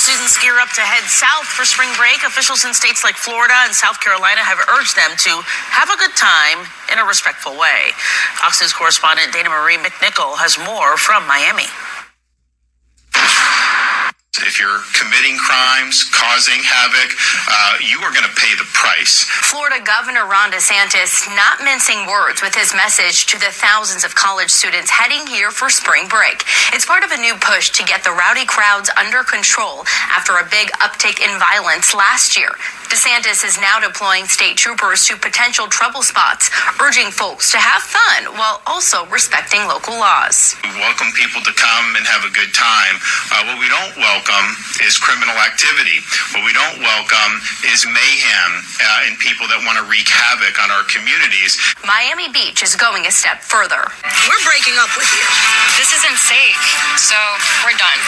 Students gear up to head south for spring break. Officials in states like Florida and South Carolina have urged them to have a good time in a respectful way. Fox News correspondent Dana Marie McNichol has more from Miami. If you're committing crimes, causing havoc, you are going to pay the price. Florida Governor Ron DeSantis not mincing words with his message to the thousands of college students heading here for spring break. It's part of a new push to get the rowdy crowds under control after a big uptick in violence last year. DeSantis is now deploying state troopers to potential trouble spots, urging folks to have fun while also respecting local laws. We welcome people to come and have a good time. What we don't welcome is criminal activity. What we don't welcome is mayhem and people that want to wreak havoc on our communities. Miami Beach is going a step further. We're breaking up with you. This isn't safe, so we're done.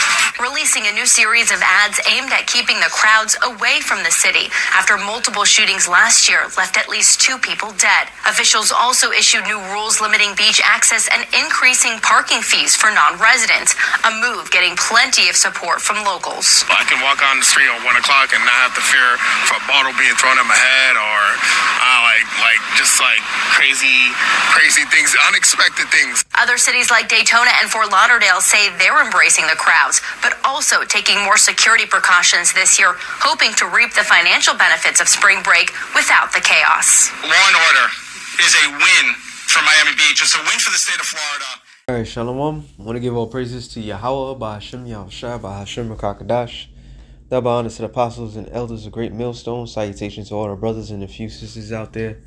Releasing a new series of ads aimed at keeping the crowds away from the city after multiple shootings last year left at least 2 people dead. Officials also issued new rules limiting beach access and increasing parking fees for non-residents, a move getting plenty of support from locals. I can walk on the street at 1 o'clock and not have to fear for a bottle being thrown at my head or just crazy things, unexpected things. Other cities like Daytona and Fort Lauderdale say they're embracing the crowds, but also taking more security precautions this year, hoping to reap the financial benefits of spring break without the chaos. Law and order is a win for Miami Beach. It's a win for the state of Florida. Alright, Shalom. I want to give all praises to Yahweh, Bahashem Yahushua, Bahashem Rakakadash. Double honors to the apostles and elders of Great Millstone. Salutations to all our brothers and a few sisters out there.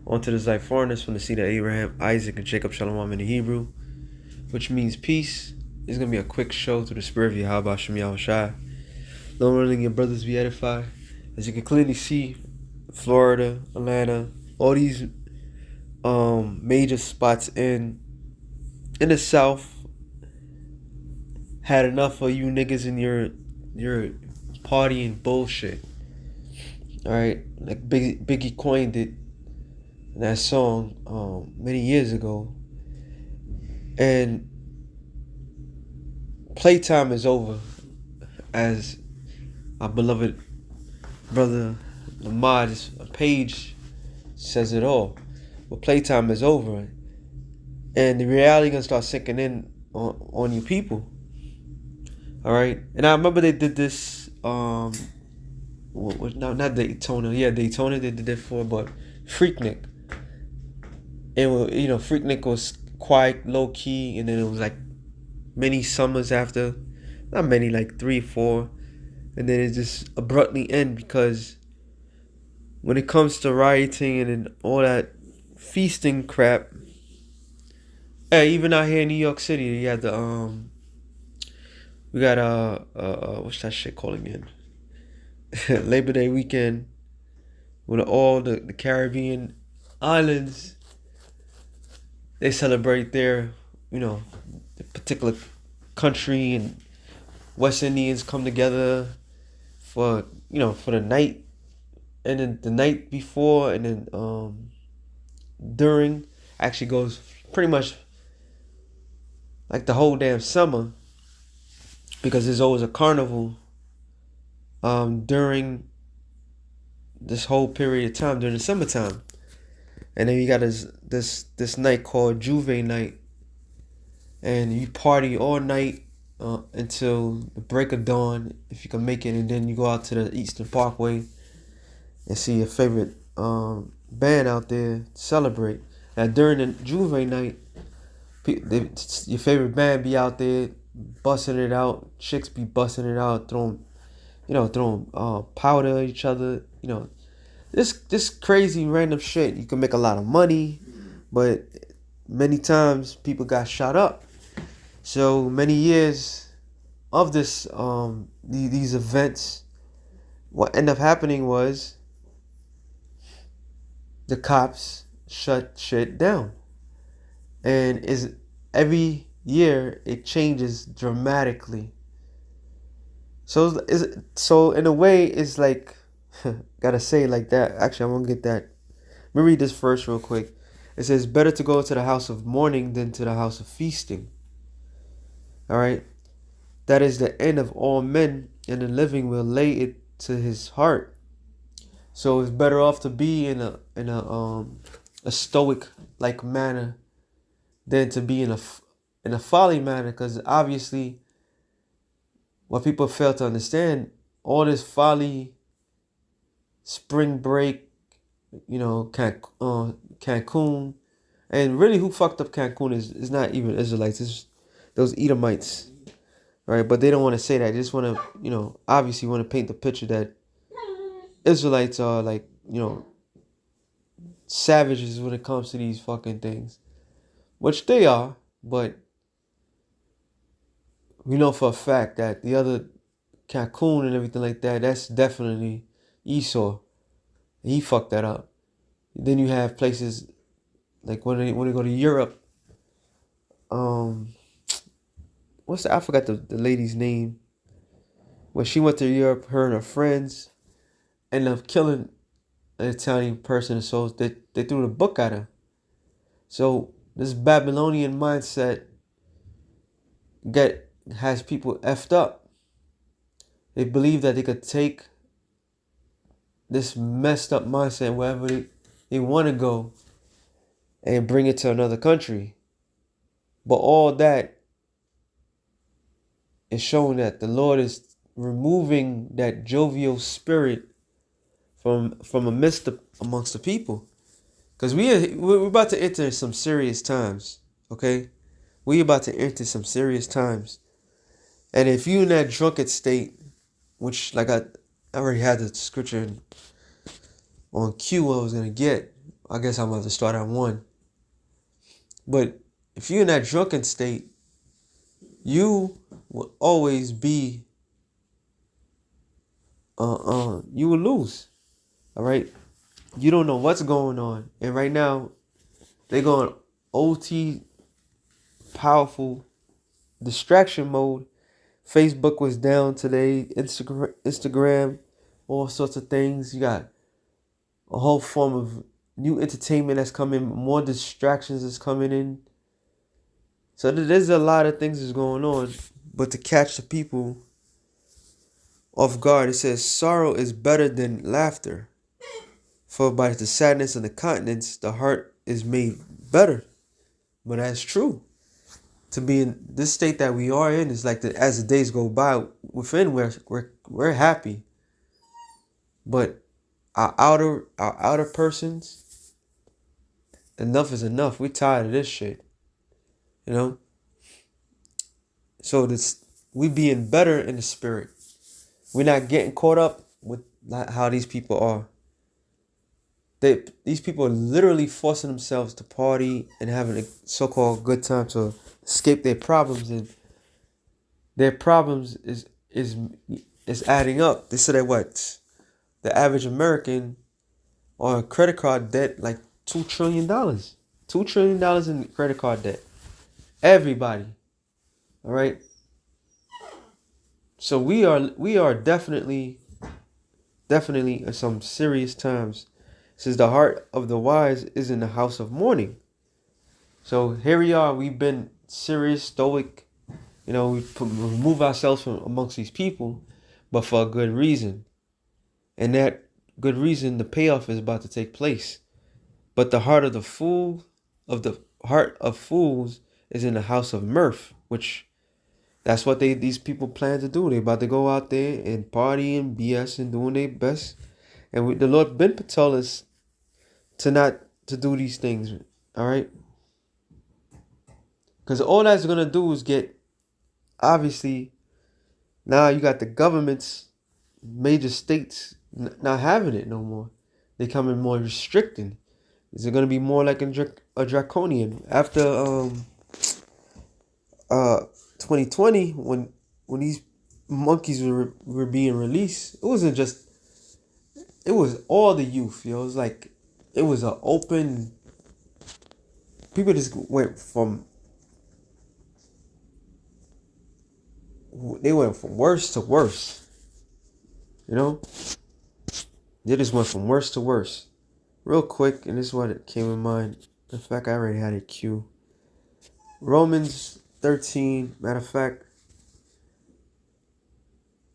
On to the Zypharnus from the seed of Abraham, Isaac, and Jacob, Shalom in the Hebrew, which means peace. It's going to be a quick show through the spirit of Yahweh, Bahashem Yahushua. Don't letting your brothers be edified. As you can clearly see, Florida, Atlanta, all these major spots in the South had enough of you niggas in your partying bullshit. Alright, like Biggie coined it in that song many years ago. And playtime is over, as my beloved brother Lamar Page says it all. But playtime is over, and the reality gonna start sinking in on you people. All right, and I remember they did this. No, not Daytona. Yeah, Daytona they did it for, but Freaknik. And Freaknik was quiet, low key, and then it was like many summers after, not many, like 3 or 4, and then it just abruptly end because when it comes to rioting and all that feasting crap. Hey, even out here in New York City, you had the we got what's that shit called again? Labor Day weekend, when all the Caribbean islands, they celebrate their the particular country, and West Indians come together for for the night, and then the night before, and then during actually goes pretty much like the whole damn summer, because there's always a carnival during this whole period of time during the summertime. And then you got this night called Juve night, and you party all night until the break of dawn if you can make it, and then you go out to the Eastern Parkway and see your favorite band out there to celebrate. And during the Juve night, your favorite band be out there busting it out. Chicks be busting it out, throwing powder at each other. This crazy random shit. You can make a lot of money, but many times people got shot up. So many years of this these events, what ended up happening was the cops shut shit down. And every year it changes dramatically. So in a way, it's like, gotta say it like that. Actually, I'm gonna get that. Let me read this verse real quick. It says, better to go to the house of mourning than to the house of feasting. All right. That is the end of all men, and the living will lay it to his heart. So it's better off to be in a stoic like manner than to be in a folly manner, because obviously what people fail to understand, all this folly, spring break, Cancun, and really who fucked up Cancun is not even Israelites, it's those Edomites, right? But they don't want to say that. They just want to, obviously want to paint the picture that Israelites are like, savages when it comes to these fucking things, which they are, but we know for a fact that the other Cancun and everything like that, that's definitely Esau. He fucked that up. Then you have places like when they go to Europe. I forgot the lady's name. When she went to Europe, her and her friends ended up killing an Italian person, so they threw the book at her. So this Babylonian mindset has people effed up. They believe that they could take this messed up mindset wherever they want to go and bring it to another country. But all that is showing that the Lord is removing that jovial spirit from amongst the people. Because we're about to enter some serious times, okay? We're about to enter some serious times. And if you're in that drunken state, which like I already had the scripture on cue what I was going to get, I guess I'm about to start at 1. But if you're in that drunken state, you will always be, you will lose, all right? You don't know what's going on. And right now, they're going OT, powerful, distraction mode. Facebook was down today, Instagram, all sorts of things. You got a whole form of new entertainment that's coming, more distractions that's coming in. So there's a lot of things that's going on. But to catch the people off guard, it says, sorrow is better than laughter. For by the sadness of the countenance, the heart is made better. But that's true. To be in this state that we are in is like as the days go by, within we're happy. But our outer persons, enough is enough. We're tired of this shit. So we being better in the spirit. We're not getting caught up with how these people are. These people are literally forcing themselves to party and having a so-called good time to escape their problems, and their problems is adding up. They said that what the average American on credit card debt like $2 trillion, $2 trillion in credit card debt. Everybody, all right. So we are definitely in some serious times. It says the heart of the wise is in the house of mourning. So here we are. We've been serious, stoic. We remove ourselves from amongst these people, but for a good reason. And that good reason, the payoff is about to take place. But the heart of the heart of fools is in the house of mirth, which that's what these people plan to do. They about to go out there and party and BS and doing their best. And the Lord been tell us to do these things, all right? Because all that's going to do is get, obviously, now you got the governments, major states not having it no more. They coming more restricting. Is it going to be more like a draconian? After 2020, when these monkeys were being released, it was all the youth, yo. It was like, it was an open, people just went from worse to worse. They just went from worse to worse. Real quick, and this is what it came in mind. In fact, I already had it queued. Romans 13, matter of fact,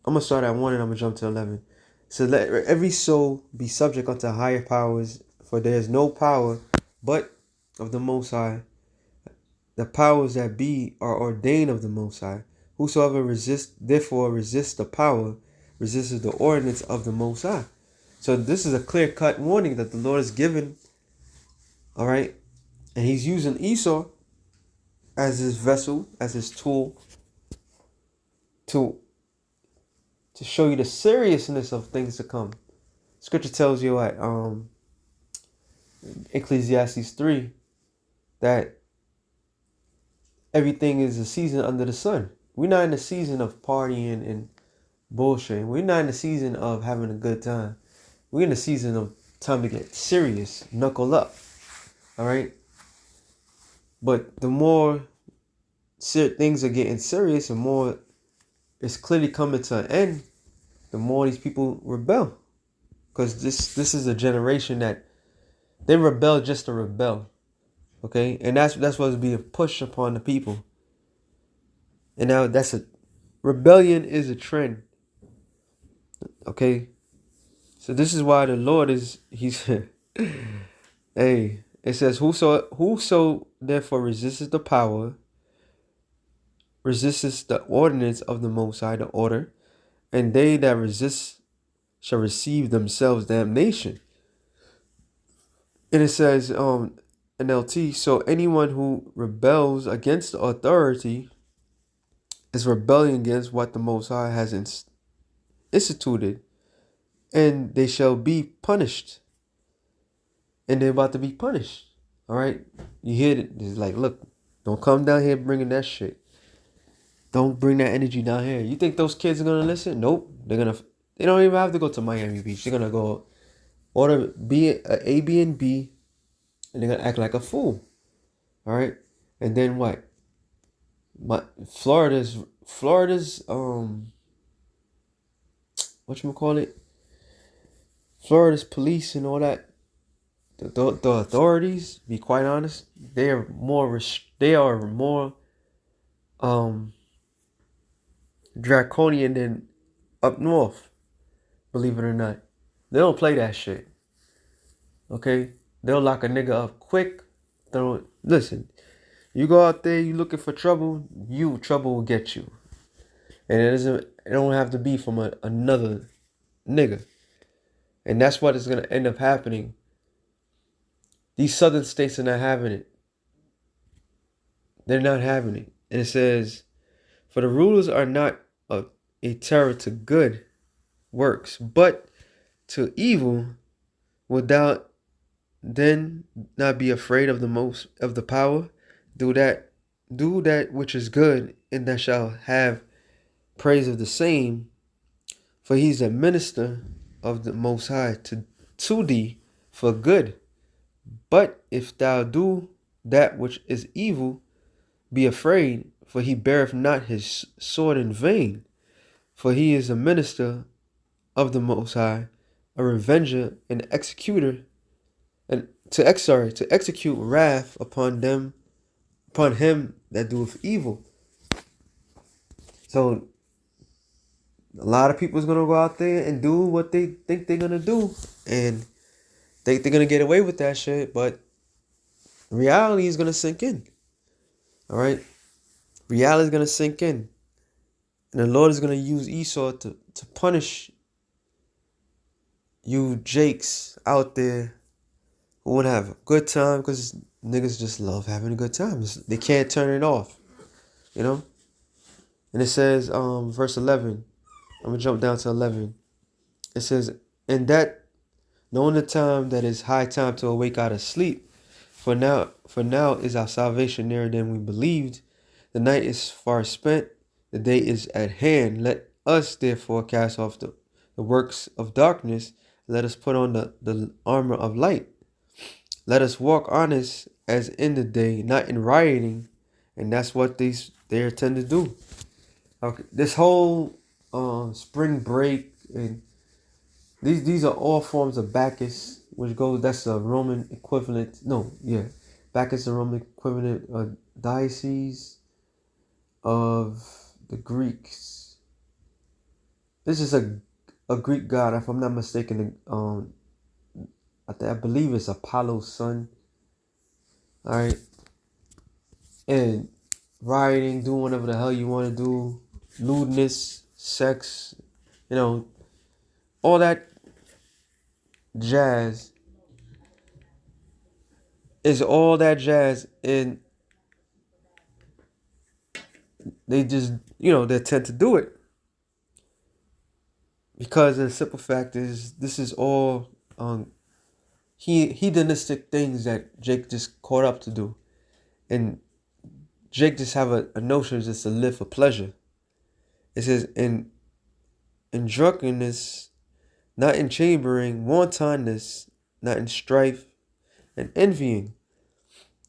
I'm gonna start at 1 and I'm gonna jump to 11. So let every soul be subject unto higher powers, for there is no power but of the Most High. The powers that be are ordained of the Most High. Whosoever therefore resists the power, resists the ordinance of the Most High. So this is a clear-cut warning that the Lord has given. All right, and He's using Esau as his vessel, as his tool, to show you the seriousness of things to come. Scripture tells you at Ecclesiastes 3 that everything is a season under the sun. We're not in the season of partying and bullshit. We're not in the season of having a good time. We're in the season of time to get serious, knuckle up. All right. But the more things are getting serious and more it's clearly coming to an end, the more these people rebel. Because this is a generation that they rebel just to rebel. Okay? And that's what's being pushed upon the people. And now rebellion is a trend. Okay? So this is why the Lord he's hey, it says, whoso therefore resisteth the power, resisteth the ordinance of the Most High, the order, and they that resist shall receive themselves damnation. And it says, NLT, so anyone who rebels against the authority is rebelling against what the Most High has instituted, and they shall be punished. And they're about to be punished. All right? You hear it? It's like, look, don't come down here bringing that shit. Don't bring that energy down here. You think those kids are going to listen? Nope. They don't even have to go to Miami Beach. They're going to go order A, B, and B, and they're going to act like a fool. All right? And then what? Florida's whatchamacallit? Florida's police and all that. The authorities, be quite honest, they are more draconian than up north. Believe it or not, they don't play that shit. Okay, they'll lock a nigga up quick. Listen, you go out there, you looking for trouble, trouble will get you, and it don't have to be from another nigga, and that's what is gonna end up happening. These southern states are not having it. They're not having it. And it says, for the rulers are not a terror to good works, but to evil. Wilt thou then not be afraid of the power? Do that which is good, and thou shalt have praise of the same. For he's a minister of the Most High to thee for good. But if thou do that which is evil, be afraid, for he beareth not his sword in vain. For he is a minister of the Most High, a revenger and executor, and to execute wrath upon him that doeth evil. So a lot of people is gonna go out there and do what they think they're gonna do, and they're gonna get away with that shit, but reality is gonna sink in. All right, reality is gonna sink in, and the Lord is gonna use Esau to punish you Jakes out there who want to have a good time, because niggas just love having a good time. They can't turn it off, you know. And it says, verse 11. I'm gonna jump down to 11. It says, "And that, knowing the time that is high time to awake out of sleep, for now is our salvation nearer than we believed. The night is far spent, the day is at hand. Let us therefore cast off the works of darkness. Let us put on the armor of light. Let us walk honest as in the day, not in rioting." And that's what they tend to do. Okay, this whole spring break, and these are all forms of Bacchus, that's a Roman equivalent. Bacchus is a Roman equivalent diocese of the Greeks. this is a Greek god, if I'm not mistaken. I believe it's Apollo's son. All right, and rioting, doing whatever the hell you want to do, lewdness, sex, you know, all that jazz is all that jazz, and they just, they tend to do it because the simple fact is this is all hedonistic things that Jake just caught up to do, and Jake just have a notion just to live for pleasure. It says in drunkenness, not in chambering, wantonness, not in strife, and envying.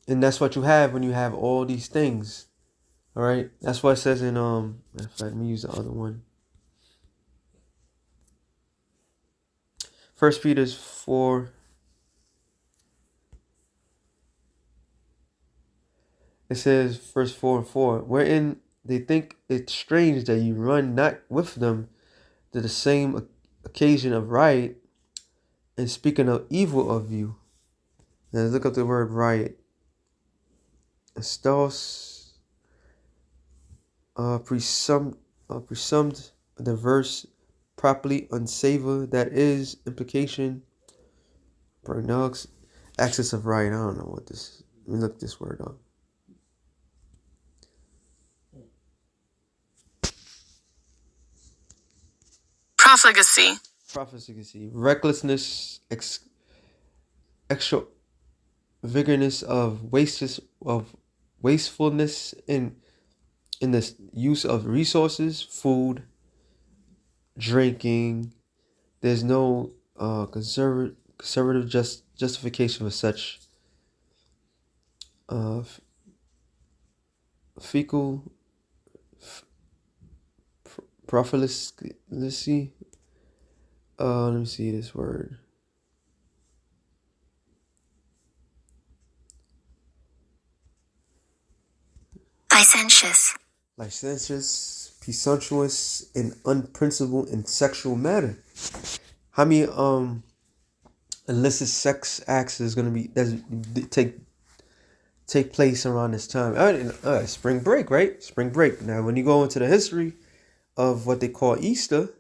And that's what you have when you have all these things. All right, that's what it says in in fact, let me use the other one. 1 Peter 4. It says, verse 4 and 4, wherein they think it strange that you run not with them to the same occasion of riot, and speaking of evil of you. Now look up the word riot. Estos presumed the verse properly unsavor, that is implication, pronouns, access of riot. I don't know what this is. Let me look this word up. Profligacy, recklessness, extra vigorous of wastefulness in the use of resources, food, drinking. There's no conservative justification for such fecal profligacy. Let me see this word. Licentious, presumptuous, and unprincipled in sexual matter. How many illicit sex acts is gonna take place around this time? Spring break, right? Spring break. Now, when you go into the history of what they call Easter,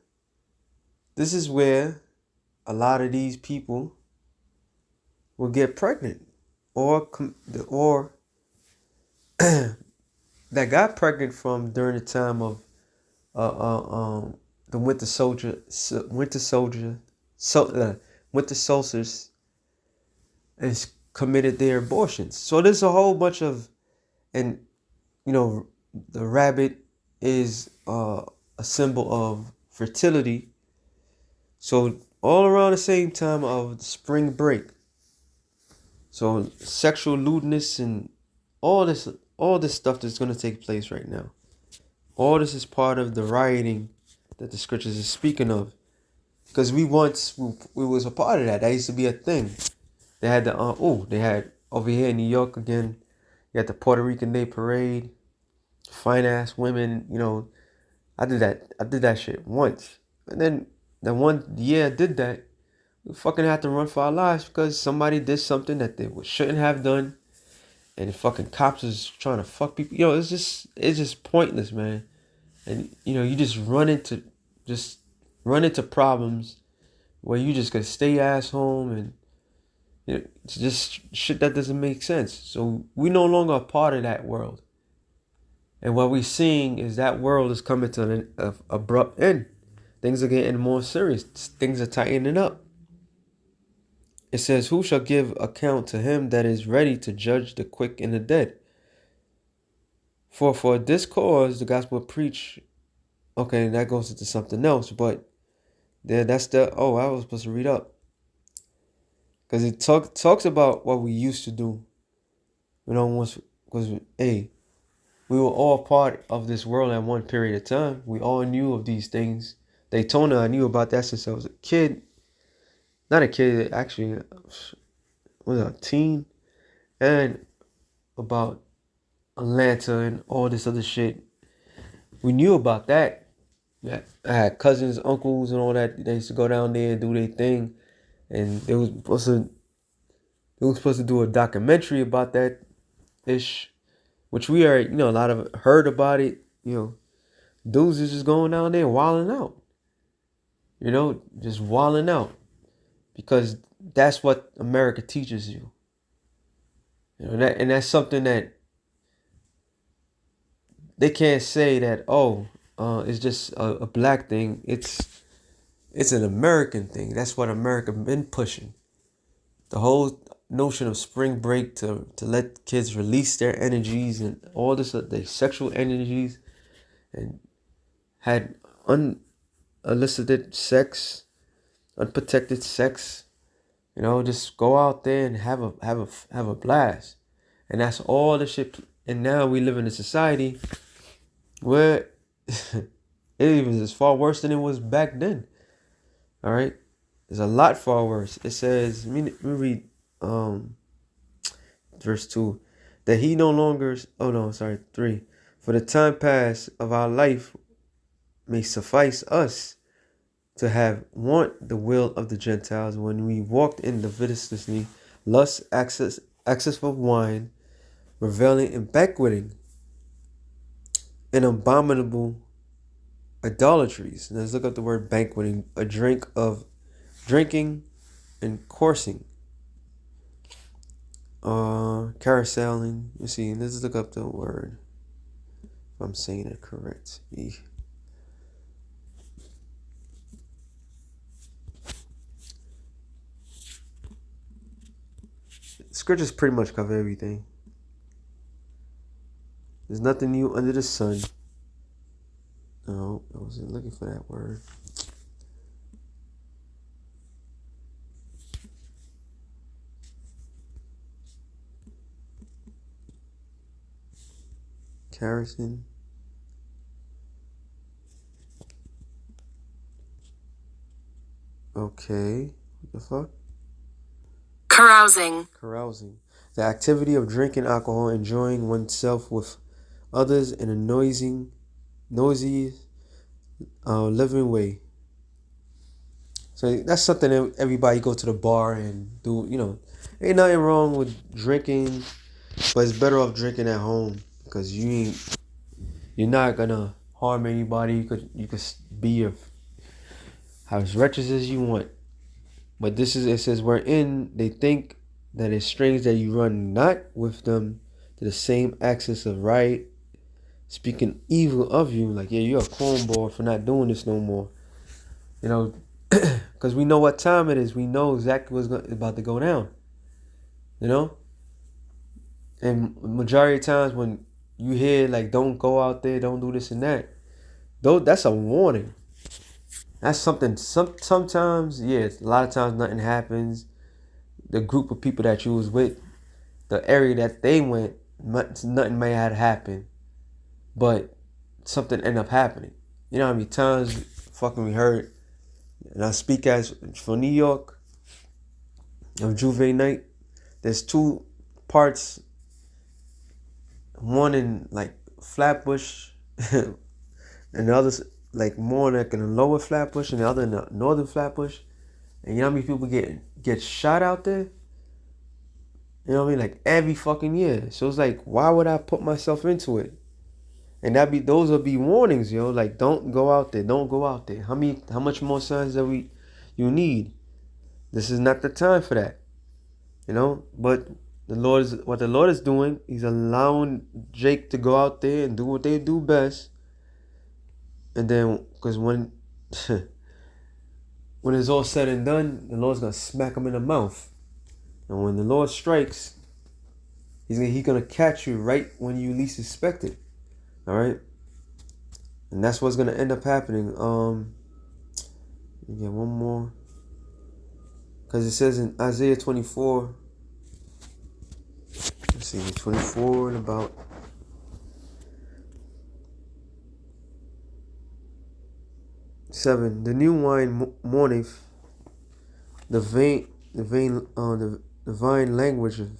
this is where a lot of these people will get pregnant, or that got pregnant from during the time of the winter solstice, and committed their abortions. So there's a whole bunch of, and the rabbit is a symbol of fertility. So all around the same time of spring break. So sexual lewdness and all this stuff that's going to take place right now. All this is part of the rioting that the scriptures is speaking of. Because we was a part of that. That used to be a thing. They had they had over here in New York again, you had the Puerto Rican Day Parade. Fine ass women, I did that shit once. And then the one year I did that, we fucking had to run for our lives because somebody did something that they shouldn't have done. And the fucking cops is trying to fuck people. It's just pointless, man. And you just run into problems where you just gotta stay ass home, and it's just shit that doesn't make sense. So we no longer a part of that world. And what we're seeing is that world is coming to an abrupt end. Things are getting more serious. Things are tightening up. It says, who shall give account to him that is ready to judge the quick and the dead? For this cause the gospel preach. Okay, that goes into something else, but that's I was supposed to read up. Because it talks about what we used to do. Because we were all part of this world at one period of time. We all knew of these things. Daytona, I knew about that since I was a kid. Not a kid, actually, was a teen. And about Atlanta and all this other shit. We knew about that, Yeah, I had cousins, uncles, and all that. They used to go down there and do their thing, and they was supposed to do a documentary about that ish, which we are, a lot of heard about it. Dudes is just going down there wilding out. Just wilding out because that's what America teaches you. That's something that they can't say that. It's just a black thing. It's an American thing. That's what America been pushing. The whole notion of spring break to let kids release their energies and all this, their sexual energies, and had unsolicited sex, unprotected sex. Just go out there and have a blast, and that's all the shit. And now we live in a society where it even is far worse than it was back then. All right, it's a lot far worse. It says, let me read verse 2, that he no longer, 3, for the time past of our life may suffice us to have want the will of the Gentiles when we walked in lasciviously, lust, excess of wine, reveling and banqueting, and abominable idolatries. Let's look up the word banqueting, a drink of drinking and coursing, carouseling. Let's look up the word, if I'm saying it correct. Scriptures pretty much cover everything. There's nothing new under the sun. No, I wasn't looking for that word. Carousing. Okay. What the fuck? Carousing. The activity of drinking alcohol, enjoying oneself with others in a noisy, living way. So that's something that everybody go to the bar and do. Ain't nothing wrong with drinking, but it's better off drinking at home because you're not gonna harm anybody. You could be as wretched as you want. But it says they think that it's strange that you run not with them to the same axis of right, speaking evil of you, like, yeah, you're a cornball for not doing this no more. Because we know what time it is. We know exactly what's about to go down. And majority of times when you hear, like, don't go out there, don't do this and that, though, that's a warning. That's something. Sometimes, a lot of times nothing happens. The group of people that you was with, the area that they went, nothing may have happened, but something end up happening. You know how many times fucking we heard, and I speak as for New York of Juve night. There's 2 parts. One in like Flatbush, and the other's like more like in the lower Flatbush, and the other in the northern Flatbush. And you know how many people get shot out there? You know what I mean? Like every fucking year. So it's like, why would I put myself into it? And those would be warnings, yo. Like, don't go out there. Don't go out there. How much more signs that you need? This is not the time for that. But what the Lord is doing, He's allowing Jake to go out there and do what they do best. And then, because when it's all said and done, the Lord's gonna smack him in the mouth. And when the Lord strikes, He's gonna catch you right when you least expect it. All right, and that's what's gonna end up happening. Get one more, because it says in Isaiah 24. Let's see, 24 and about 7. The new wine mourneth, the divine language of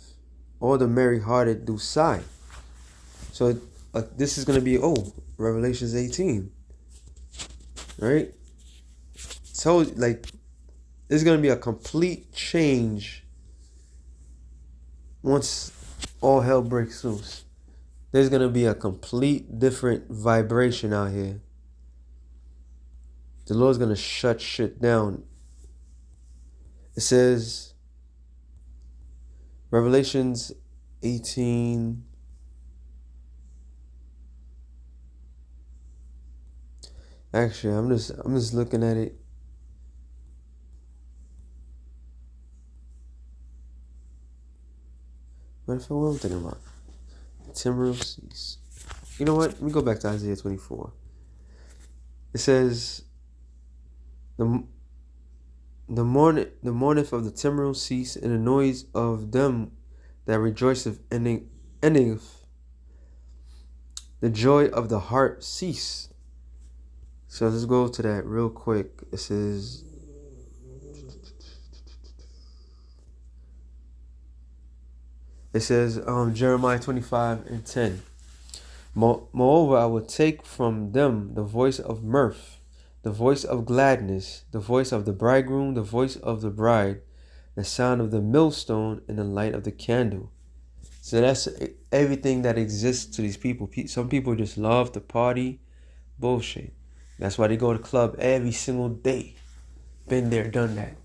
all the merry-hearted do sigh. So this is going to be Revelations 18. right? So like, there's gonna be a complete change once all hell breaks loose. There's gonna be a complete different vibration out here. The Lord's gonna shut shit down. It says, Revelations 18. Actually, I'm just looking at it. What am I thinking about? Timberwolf cease. You know what? Let me go back to Isaiah 24. It says, the mourneth of the timbrel cease, and the noise of them that rejoiceth endeth. The joy of the harp cease. So let's go to that real quick. It says, Jeremiah 25:10. Moreover, I will take from them the voice of mirth, the voice of gladness, the voice of the bridegroom, the voice of the bride, the sound of the millstone, and the light of the candle. So that's everything that exists to these people. Some people just love to party, bullshit. That's why they go to the club every single day. Been there, done that.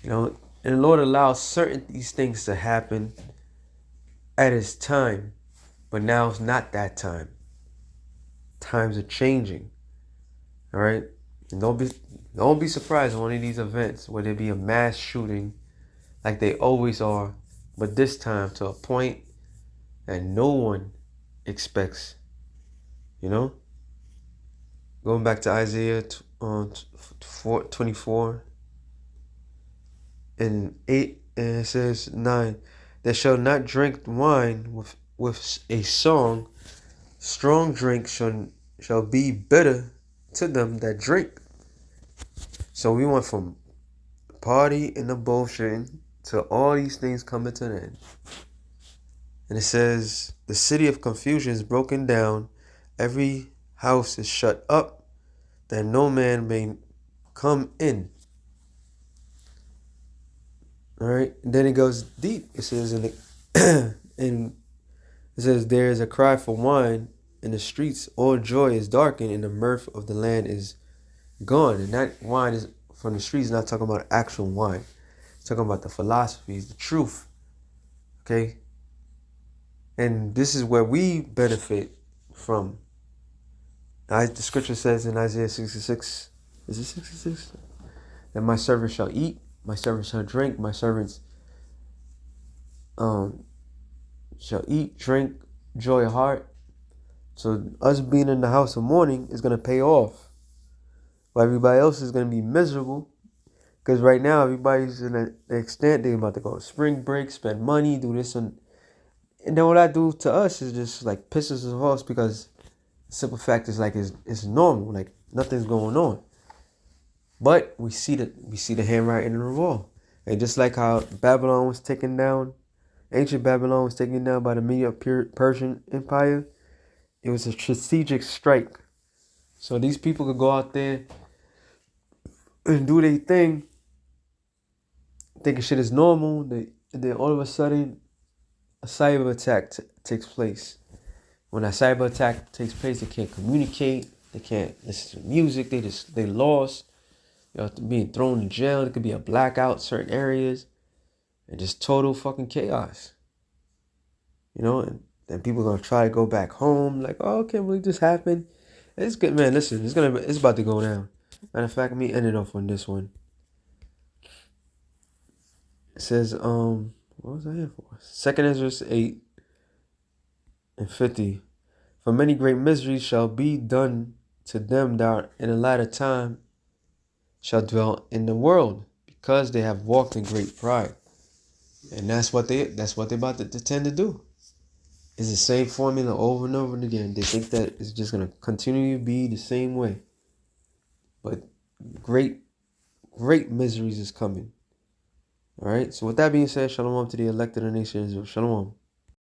You know, and the Lord allows certain these things to happen at His time, but now it's not that time. Times are changing. All right, and don't be surprised when one of these events where there be a mass shooting, like they always are, but this time to a point that no one expects. You know, going back to Isaiah 24 and 8, and it says 9, they shall not drink wine with a song. Strong drink shall be bitter to them that drink. So we went from party and the bullshit to all these things coming to an end. And it says, the city of confusion is broken down. Every house is shut up, that no man may come in. All right. And then it goes deep. It says and it says, there is a cry for wine in the streets. All joy is darkened, and the mirth of the land is gone. And that wine is from the streets, not talking about actual wine. It's talking about the philosophies, the truth. Okay? And this is where we benefit from. The scripture says in Isaiah 66, is it 66? That my servants shall eat, my servants shall drink, my servants shall eat, drink, joy of heart. So us being in the house of mourning is going to pay off. While everybody else is going to be miserable. Because right now, everybody's in an extent, they're about to go to spring break, spend money, do this. And then what I do to us is just like pisses us off, because the simple fact is like it's normal. Like nothing's going on. But we see the handwriting on the wall. And just like how Babylon was taken down, ancient Babylon was taken down by the Medo-Persian Empire, it was a strategic strike. So these people could go out there and do their thing, thinking shit is normal. Then all of a sudden, a cyber attack takes place. When a cyber attack takes place, they can't communicate. They can't listen to music. They lost. They're being thrown in jail. There could be a blackout in certain areas, and just total fucking chaos. You know, and then people are gonna try to go back home, like, oh, I can't believe this happened. It's good, man. Listen, it's about to go down. Matter of fact, let me end it off on this one. It says, what was I here for? 2 Ezra 8:50. For many great miseries shall be done to them that in the latter time shall dwell in the world, because they have walked in great pride. And that's what they're about to tend to do. It's the same formula over and over again. They think that it's just going to continue to be the same way. But great miseries is coming. All right. So with that being said, shalom to the elect of the nation Israel. Shalom.